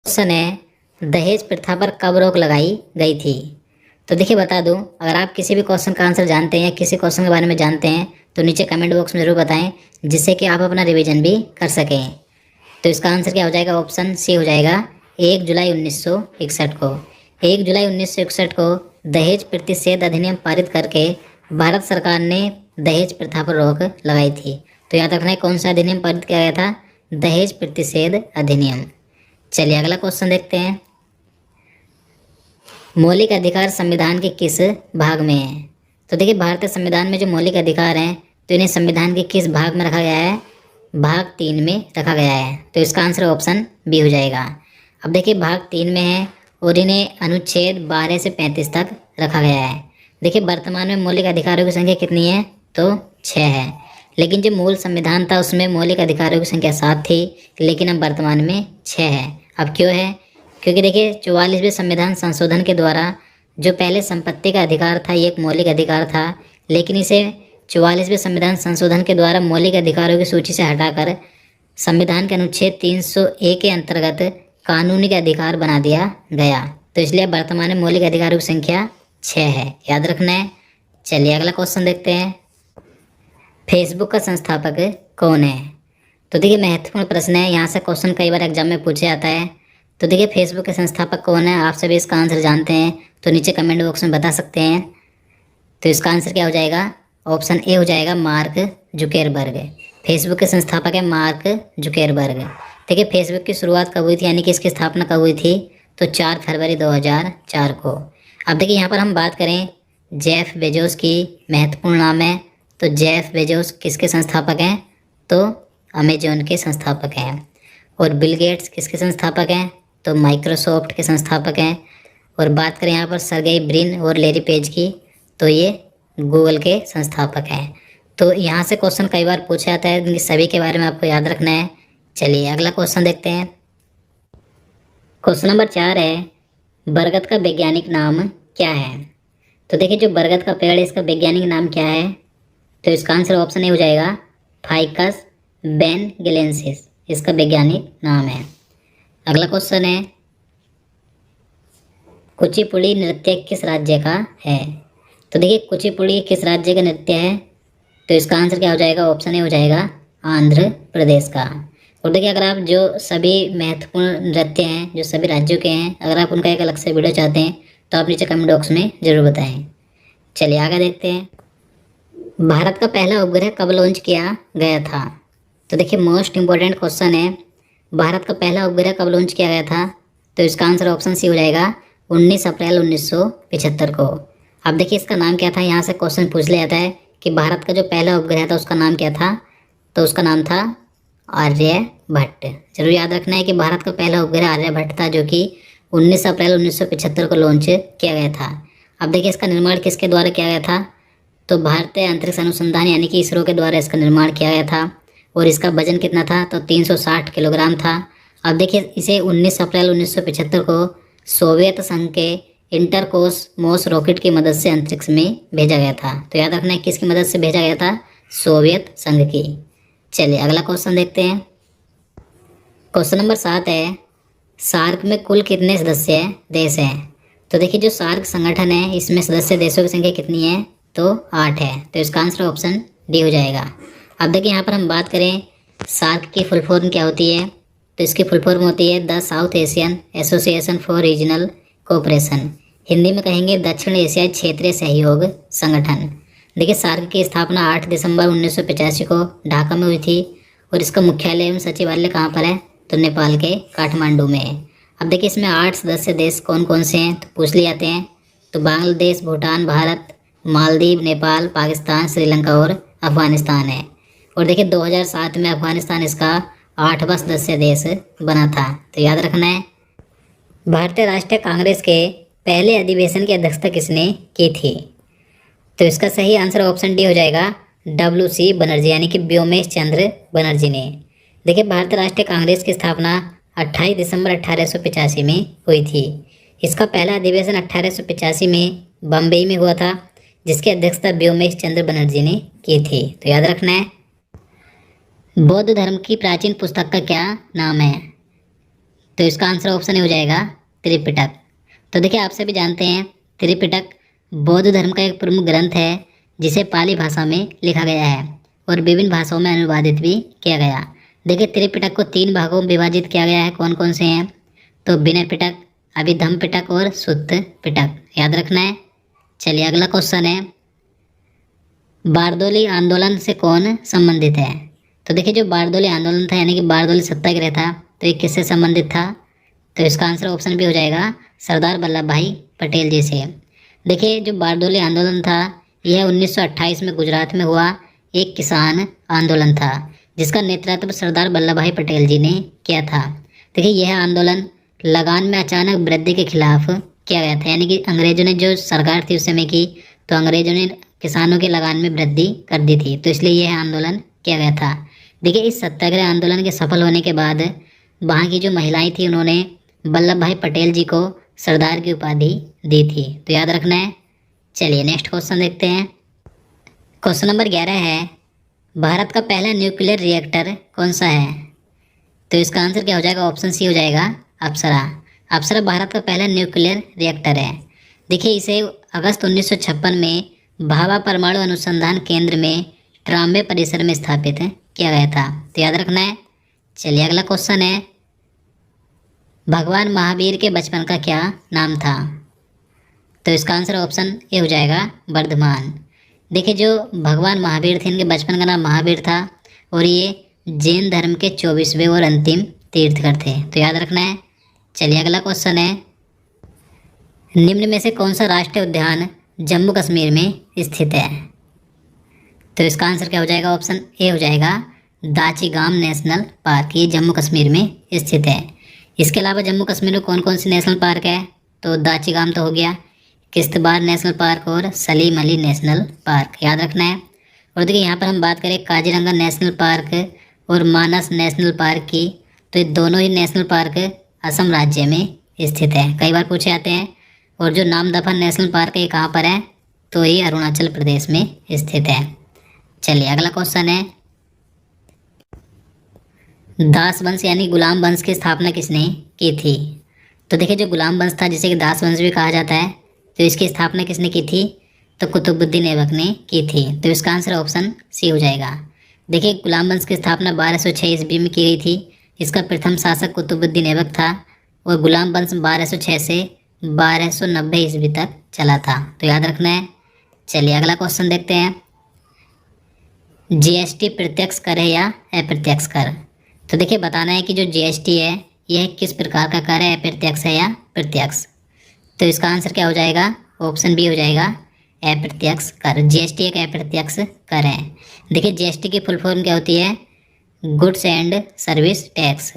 Question है, दहेज प्रथा पर कब रोक लगाई गई थी। तो देखिए बता दूं, अगर आप किसी भी क्वेश्चन का आंसर जानते हैं या किसी क्वेश्चन के बारे में जानते हैं तो नीचे कमेंट बॉक्स में ज़रूर बताएं, जिससे कि आप अपना रिवीजन भी कर सकें। तो इसका आंसर क्या हो जाएगा? ऑप्शन सी हो जाएगा 1 जुलाई 1961 को। 1 जुलाई 1961 को दहेज प्रतिषेध अधिनियम पारित करके भारत सरकार ने दहेज प्रथा पर रोक लगाई थी। तो याद रखना है कौन सा अधिनियम पारित किया गया था? दहेज प्रतिषेध अधिनियम। चलिए अगला क्वेश्चन देखते हैं। मौलिक अधिकार संविधान के किस भाग में है? तो देखिए भारतीय संविधान में जो मौलिक अधिकार हैं तो इन्हें संविधान के किस भाग में रखा गया है? भाग 3 में रखा गया है। तो इसका आंसर ऑप्शन बी हो जाएगा। अब देखिए भाग 3 में है और इन्हें अनुच्छेद 12 से 35 तक रखा गया है। देखिए वर्तमान में मौलिक अधिकारों की संख्या कितनी है? तो 6 है। लेकिन जो मूल संविधान था उसमें मौलिक अधिकारों की संख्या 7 थी, लेकिन अब वर्तमान में 6 है। अब क्यों है? क्योंकि देखिए 44वें संविधान संशोधन के द्वारा जो पहले संपत्ति का अधिकार था ये एक मौलिक अधिकार था, लेकिन इसे 44वें संविधान संशोधन के द्वारा मौलिक अधिकारों की सूची से हटाकर संविधान के अनुच्छेद 301 के अंतर्गत कानूनी अधिकार बना दिया गया। तो इसलिए वर्तमान में मौलिक अधिकारों की संख्या 6 है, याद रखना है। चलिए अगला क्वेश्चन देखते हैं। फेसबुक का संस्थापक कौन है? तो देखिए महत्वपूर्ण प्रश्न है, यहाँ से क्वेश्चन कई बार एग्जाम में पूछे जाता है। तो देखिए फेसबुक के संस्थापक कौन है? आप सभी इसका आंसर जानते हैं तो नीचे कमेंट बॉक्स में बता सकते हैं। तो इसका आंसर क्या हो जाएगा? ऑप्शन ए हो जाएगा मार्क जुकेरबर्ग। फेसबुक के संस्थापक है मार्क जुकेरबर्ग। देखिए फेसबुक की शुरुआत कब हुई थी, यानी कि इसकी स्थापना कब हुई थी? तो 4 फरवरी 2004 को। अब देखिए यहाँ पर हम बात करें जेफ बेजोस की, महत्वपूर्ण नाम है। तो जेफ बेजोस किसके संस्थापक हैं? तो अमेजोन के संस्थापक हैं। और बिल गेट्स किसके संस्थापक हैं? तो माइक्रोसॉफ्ट के संस्थापक हैं। और बात करें यहाँ पर सर्गेई ब्रिन और लेरी पेज की, तो ये गूगल के संस्थापक हैं। तो यहाँ से क्वेश्चन कई बार पूछा जाता है, इन सभी के बारे में आपको याद रखना है। चलिए अगला क्वेश्चन देखते हैं। क्वेश्चन नंबर 4 है, बरगद का वैज्ञानिक नाम क्या है? तो देखिए जो बरगद का पेड़ है इसका वैज्ञानिक नाम क्या है? तो इसका आंसर ऑप्शन ए हो जाएगा फाइकस बेनगेलेंसिस, इसका वैज्ञानिक नाम है। अगला क्वेश्चन है, कुचिपुड़ी नृत्य किस राज्य का है? तो देखिए कुचिपुड़ी किस राज्य का नृत्य है? तो इसका आंसर क्या हो जाएगा? ऑप्शन ए हो जाएगा आंध्र प्रदेश का। और देखिए अगर आप जो सभी महत्वपूर्ण नृत्य हैं जो सभी राज्यों के हैं, अगर आप उनका एक अलग से वीडियो चाहते हैं तो आप नीचे कमेंट बॉक्स में ज़रूर बताएं। चलिए आगे देखते हैं। भारत का पहला उपग्रह कब लॉन्च किया गया था? तो देखिए मोस्ट इम्पोर्टेंट क्वेश्चन है, भारत का पहला उपग्रह कब लॉन्च किया गया था? तो इसका आंसर ऑप्शन सी हो जाएगा 19 अप्रैल 1975 को। अब देखिए इसका नाम क्या था? यहाँ से क्वेश्चन पूछ लिया जाता है कि भारत का जो पहला उपग्रह था उसका नाम क्या था? तो उसका नाम था आर्यभट्ट। जरूर याद रखना है कि भारत का पहला उपग्रह आर्यभट्ट था, जो कि 19 अप्रैल 1975 को लॉन्च किया गया था। अब देखिए इसका निर्माण किसके द्वारा किया गया था? तो भारतीय अंतरिक्ष अनुसंधान यानी कि इसरो के द्वारा इसका निर्माण किया गया था। और इसका वजन कितना था? तो 360 किलोग्राम था। अब देखिए इसे 19 अप्रैल 1975 को सोवियत संघ के इंटरकोसमोस रॉकेट की मदद से अंतरिक्ष में भेजा गया था। तो याद रखना है किसकी मदद से भेजा गया था? सोवियत संघ की। चलिए अगला क्वेश्चन देखते हैं। क्वेश्चन नंबर 7 है, सार्क में कुल कितने सदस्य देश हैं? तो देखिए जो सार्क संगठन है इसमें सदस्य देशों की संख्या कितनी है? तो 8 है। तो इसका आंसर ऑप्शन डी हो जाएगा। अब देखिए यहाँ पर हम बात करें सार्क की फुल फॉर्म क्या होती है? तो इसकी फुल फॉर्म होती है the south Asian association for regional cooperation. Hindi में कहेंगे दक्षिण एशियाई क्षेत्रीय सहयोग संगठन। देखिए सार्क की स्थापना 8 दिसंबर 1985 को ढाका में हुई थी। और इसका मुख्यालय एवं सचिवालय कहाँ पर है? तो नेपाल के काठमांडू में है। अब देखिए इसमें 8 सदस्य देश कौन कौन से हैं? तो पूछ लिए जाते हैं। तो बांग्लादेश, भूटान, भारत, मालदीव, नेपाल, पाकिस्तान, श्रीलंका और अफगानिस्तान है। और देखिए 2007 में अफगानिस्तान इसका 8वां सदस्य देश बना था। तो याद रखना है। भारतीय राष्ट्रीय कांग्रेस के पहले अधिवेशन की अध्यक्षता किसने की थी? तो इसका सही आंसर ऑप्शन डी हो जाएगा WC बनर्जी, यानी कि व्योमेश चंद्र बनर्जी ने। देखिए भारतीय राष्ट्रीय कांग्रेस की स्थापना 28 दिसंबर 1885 में हुई थी। इसका पहला अधिवेशन 1885 में बम्बई में हुआ था, जिसकी अध्यक्षता व्योमेश चंद्र बनर्जी ने की थी। तो याद रखना है। बौद्ध धर्म की प्राचीन पुस्तक का क्या नाम है? तो इसका आंसर ऑप्शन ए हो जाएगा त्रिपिटक। तो देखिए आपसे भी जानते हैं, त्रिपिटक बौद्ध धर्म का एक प्रमुख ग्रंथ है जिसे पाली भाषा में लिखा गया है और विभिन्न भाषाओं में अनुवादित भी किया गया। देखिए त्रिपिटक को 3 भागों में विभाजित किया गया है। कौन कौन से हैं? तो विनय पिटक, अभिधम्म पिटक और सुत्त पिटक, याद रखना है। चलिए अगला क्वेश्चन है, बारदोली आंदोलन से कौन संबंधित है? तो देखिए जो बारदोली आंदोलन था यानी कि बारदोली सत्याग्रह था, तो ये किससे संबंधित था? तो इसका आंसर ऑप्शन भी हो जाएगा सरदार वल्लभ भाई पटेल जी से। देखिए जो बारदोली आंदोलन था यह 1928 में गुजरात में हुआ एक किसान आंदोलन था जिसका नेतृत्व सरदार वल्लभ भाई पटेल जी ने किया था। देखिए यह आंदोलन लगान में अचानक वृद्धि के खिलाफ किया गया था, यानी कि अंग्रेजों ने जो सरकार थी उस समय की, तो अंग्रेजों ने किसानों के लगान में वृद्धि कर दी थी, तो इसलिए यह आंदोलन किया गया था। देखिए इस सत्याग्रह आंदोलन के सफल होने के बाद वहाँ की जो महिलाएं थी उन्होंने वल्लभ भाई पटेल जी को सरदार की उपाधि दी थी, तो याद रखना है। चलिए नेक्स्ट क्वेश्चन देखते हैं। क्वेश्चन नंबर 11 है, भारत का पहला न्यूक्लियर रिएक्टर कौन सा है? तो इसका आंसर क्या हो जाएगा? ऑप्शन सी हो जाएगा अप्सरा। अप्सरा भारत का पहला न्यूक्लियर रिएक्टर है। देखिए इसे अगस्त 1956 में भाभा परमाणु अनुसंधान केंद्र में ट्राम्बे परिसर में स्थापित किया गया था, तो याद रखना है। चलिए अगला क्वेश्चन है, भगवान महावीर के बचपन का क्या नाम था? तो इसका आंसर ऑप्शन ए हो जाएगा वर्धमान। देखिए जो भगवान महावीर थे इनके बचपन का नाम महावीर था और ये जैन धर्म के 24वें और अंतिम तीर्थकर थे, तो याद रखना है। चलिए अगला क्वेश्चन है, निम्न में से कौन सा राष्ट्रीय उद्यान जम्मू कश्मीर में स्थित है? तो इसका आंसर क्या हो जाएगा? ऑप्शन ए हो जाएगा दाचीगाम नेशनल पार्क, ये जम्मू कश्मीर में स्थित है। इसके अलावा जम्मू कश्मीर में कौन कौन सी नेशनल पार्क है? तो दाचीगाम तो हो गया, किश्तवाड़ नेशनल पार्क और सलीम अली नेशनल पार्क, याद रखना है। और देखिए यहाँ पर हम बात करें काजीरंगा नेशनल पार्क और मानस नेशनल पार्क की, तो ये दोनों ही नेशनल पार्क असम राज्य में स्थित है, कई बार पूछे जाते हैं। और जो नामदफा नेशनल पार्क है ये कहाँ पर है? तो ये अरुणाचल प्रदेश में स्थित है। चलिए अगला क्वेश्चन है, दास वंश यानी गुलाम वंश की स्थापना किसने की थी? तो देखिए जो गुलाम वंश था जिसे कि दास वंश भी कहा जाता है, तो इसकी स्थापना किसने की थी? तो कुतुबुद्दीन ऐबक ने की थी, तो इसका आंसर ऑप्शन सी हो जाएगा। देखिए गुलाम वंश की स्थापना 1206 ईस्वी में की गई थी। इसका प्रथम शासक कुतुबुद्दीन ऐबक था और गुलाम वंश 1206 से 1290 ईस्वी तक चला था, तो याद रखना है। चलिए अगला क्वेश्चन देखते हैं, जीएसटी प्रत्यक्ष कर है या अप्रत्यक्ष कर? तो देखिए बताना है कि जो जीएसटी है यह किस प्रकार का कर है, अप्रत्यक्ष है या प्रत्यक्ष? तो इसका आंसर क्या हो जाएगा? ऑप्शन बी हो जाएगा अप्रत्यक्ष कर। जीएसटी एक अप्रत्यक्ष कर है। देखिए जीएसटी की फुल फॉर्म क्या होती है? Goods and service tax.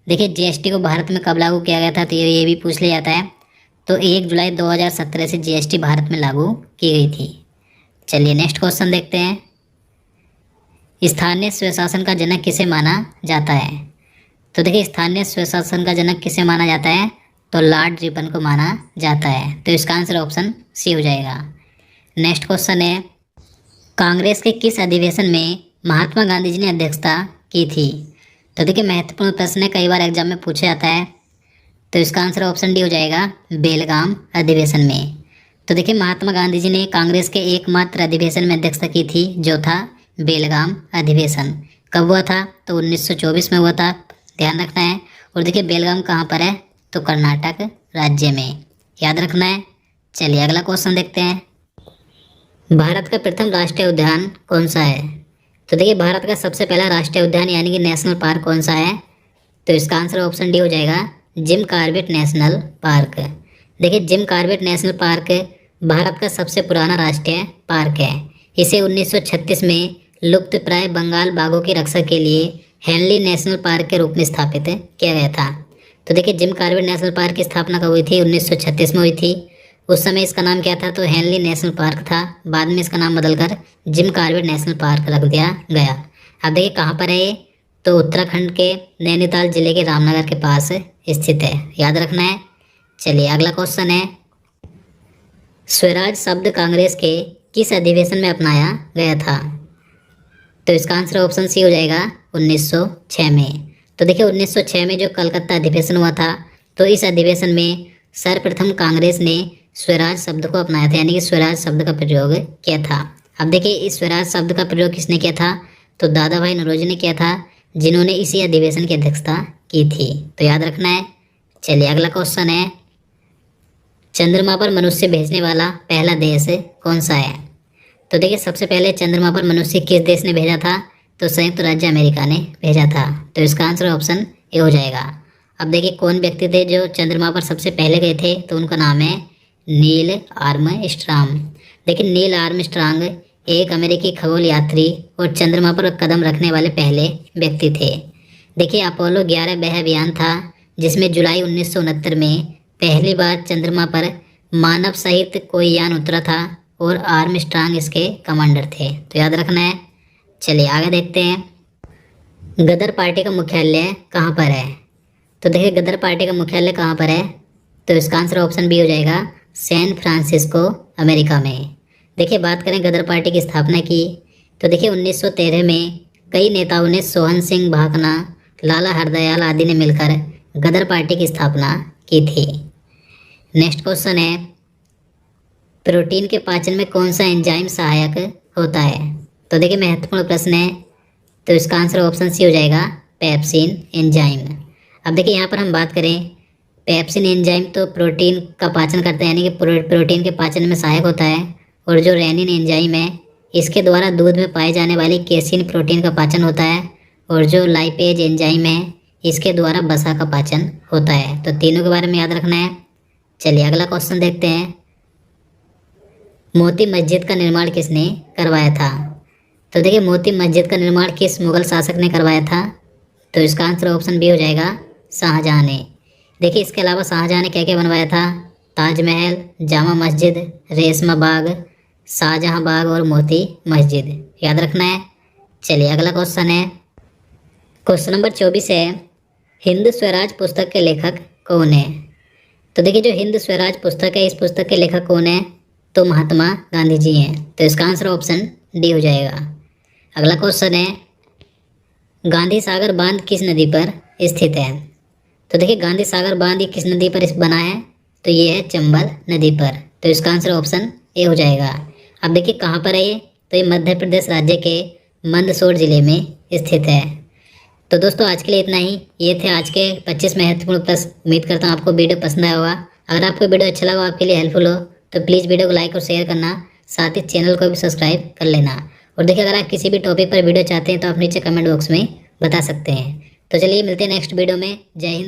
देखिए जीएसटी को भारत में कब लागू किया गया था? तो ये भी पूछ लिया जाता है। तो 1 जुलाई 2017 से जीएसटी भारत में लागू की गई थी। चलिए नेक्स्ट क्वेश्चन देखते हैं, स्थानीय स्वशासन का जनक किसे माना जाता है? तो देखिए स्थानीय स्वशासन का जनक किसे माना जाता है? तो लॉर्ड रिपन को माना जाता है, तो इसका आंसर ऑप्शन सी हो जाएगा। नेक्स्ट क्वेश्चन है, कांग्रेस के किस अधिवेशन में महात्मा गांधी जी ने अध्यक्षता की थी? तो देखिए महत्वपूर्ण प्रश्न है, कई बार एग्जाम में पूछा जाता है, तो इसका आंसर ऑप्शन डी हो जाएगा बेलगाम अधिवेशन में। तो देखिए महात्मा गांधी जी ने कांग्रेस के एकमात्र अधिवेशन में अध्यक्षता की थी जो था बेलगाम अधिवेशन। कब हुआ था? तो 1924 में हुआ था, ध्यान रखना है। और देखिए बेलगाम कहाँ पर है? तो कर्नाटक राज्य में, याद रखना है। चलिए अगला क्वेश्चन देखते हैं, भारत का प्रथम राष्ट्रीय उद्यान कौन सा है? तो देखिए भारत का सबसे पहला राष्ट्रीय उद्यान यानी कि नेशनल पार्क कौन सा है? तो इसका आंसर ऑप्शन डी हो जाएगा जिम कॉर्बेट नेशनल पार्क। देखिए Jim Corbett national park Bharat का सबसे पुराना राष्ट्रीय पार्क है। इसे 1936 में लुप्तप्राय बंगाल बाघों की रक्षा के लिए हेनली नेशनल पार्क के रूप में स्थापित किया गया था। तो देखिए जिम कॉर्बेट नेशनल पार्क की स्थापना कब हुई थी? 1936 में हुई थी। उस समय इसका नाम क्या था? तो हेनली नेशनल पार्क था। बाद में इसका नाम बदलकर जिम कॉर्बेट नेशनल पार्क रख दिया गया। अब देखिए कहाँ पर है ये? तो उत्तराखंड के नैनीताल जिले के रामनगर के पास स्थित है, याद रखना है। चलिए अगला क्वेश्चन है, स्वराज शब्द कांग्रेस के किस अधिवेशन में अपनाया गया था? तो इसका आंसर ऑप्शन सी हो जाएगा 1906 में। तो देखिए 1906 में जो कलकत्ता अधिवेशन हुआ था, तो इस अधिवेशन में सर्वप्रथम कांग्रेस ने स्वराज शब्द को अपनाया था, यानी कि स्वराज शब्द का प्रयोग किया था। अब देखिए इस स्वराज शब्द का प्रयोग किसने किया था, तो दादा भाई नौरोजी ने किया था, जिन्होंने इसी अधिवेशन की अध्यक्षता की थी। तो याद रखना है। चलिए अगला क्वेश्चन है, चंद्रमा पर मनुष्य भेजने वाला पहला देश कौन सा है। तो देखिए सबसे पहले चंद्रमा पर मनुष्य किस देश ने भेजा था, तो संयुक्त राज्य अमेरिका ने भेजा था। तो इसका आंसर ऑप्शन ए हो जाएगा। अब देखिए कौन व्यक्ति थे जो चंद्रमा पर सबसे पहले गए थे, तो उनका नाम है नील आर्मस्ट्रांग। देखिए नील आर्मस्ट्रांग एक अमेरिकी खगोल यात्री और चंद्रमा पर कदम रखने वाले पहले व्यक्ति थे। देखिए अपोलो 11 वह अभियान था जिसमें जुलाई 1969 में पहली बार चंद्रमा पर मानव सहित कोई यान उतरा था और आर्मस्ट्रांग इसके कमांडर थे। तो याद रखना है। चलिए आगे देखते हैं, गदर पार्टी का मुख्यालय कहाँ पर है। तो देखिए गदर पार्टी का मुख्यालय कहाँ पर है, तो इसका आंसर ऑप्शन बी हो जाएगा, सैन फ्रांसिस्को अमेरिका में। देखिए बात करें गदर पार्टी की स्थापना की, तो देखिए 1913 में कई नेताओं ने सोहन सिंह भाकना, लाला हरदयाल आदि ने मिलकर गदर पार्टी की स्थापना की थी। नेक्स्ट क्वेश्चन है, प्रोटीन के पाचन में कौन सा एंजाइम सहायक होता है। तो देखिए महत्वपूर्ण प्रश्न है, तो इसका आंसर ऑप्शन सी हो जाएगा, पेप्सिन एंजाइम। अब देखिए यहाँ पर हम बात करें, पेप्सिन एंजाइम तो प्रोटीन का पाचन करता है, यानी कि प्रोटीन के पाचन में सहायक होता है। और जो रेनिन एंजाइम है, इसके द्वारा दूध में पाए जाने वाली केसिन प्रोटीन का पाचन होता है। और जो लाइपेज एंजाइम है, इसके द्वारा वसा का पाचन होता है। तो तीनों के बारे में याद रखना है। चलिए अगला क्वेश्चन देखते हैं, मोती मस्जिद का निर्माण किसने करवाया था। तो देखिए मोती मस्जिद का निर्माण किस मुगल शासक ने करवाया था, तो इसका आंसर ऑप्शन बी हो जाएगा, शाहजहाँ ने। देखिए इसके अलावा शाहजहाँ ने क्या क्या बनवाया था, ताजमहल, जामा मस्जिद, रेशमा बाग, शाहजहाँ बाग और मोती मस्जिद। याद रखना है। चलिए अगला क्वेश्चन है, क्वेश्चन नंबर 24 है, हिंद स्वराज पुस्तक के लेखक कौन है। तो देखिए जो हिंद स्वराज पुस्तक है, इस पुस्तक के लेखक कौन है, तो महात्मा गांधी जी हैं। तो इसका आंसर ऑप्शन डी हो जाएगा। अगला क्वेश्चन है, गांधी सागर बांध किस नदी पर स्थित है। तो देखिए गांधी सागर बांध ये किस नदी पर बना है, तो ये है चंबल नदी पर। तो इसका आंसर ऑप्शन ए हो जाएगा। अब देखिए कहाँ पर है ये, तो ये मध्य प्रदेश राज्य के मंदसौर जिले में स्थित है। तो दोस्तों आज के लिए इतना ही। ये थे आज के 25 महत्वपूर्ण प्रश्न। उम्मीद करता हूँ आपको वीडियो पसंद आया होगा। अगर आपको वीडियो अच्छा लगा, आपके लिए हेल्पफुल हो, तो प्लीज़ वीडियो को लाइक और शेयर करना, साथ ही चैनल को भी सब्सक्राइब कर लेना। और देखिए अगर आप किसी भी टॉपिक पर वीडियो चाहते हैं तो आप नीचे कमेंट बॉक्स में बता सकते हैं। तो चलिए मिलते हैं नेक्स्ट वीडियो में। जय हिंद।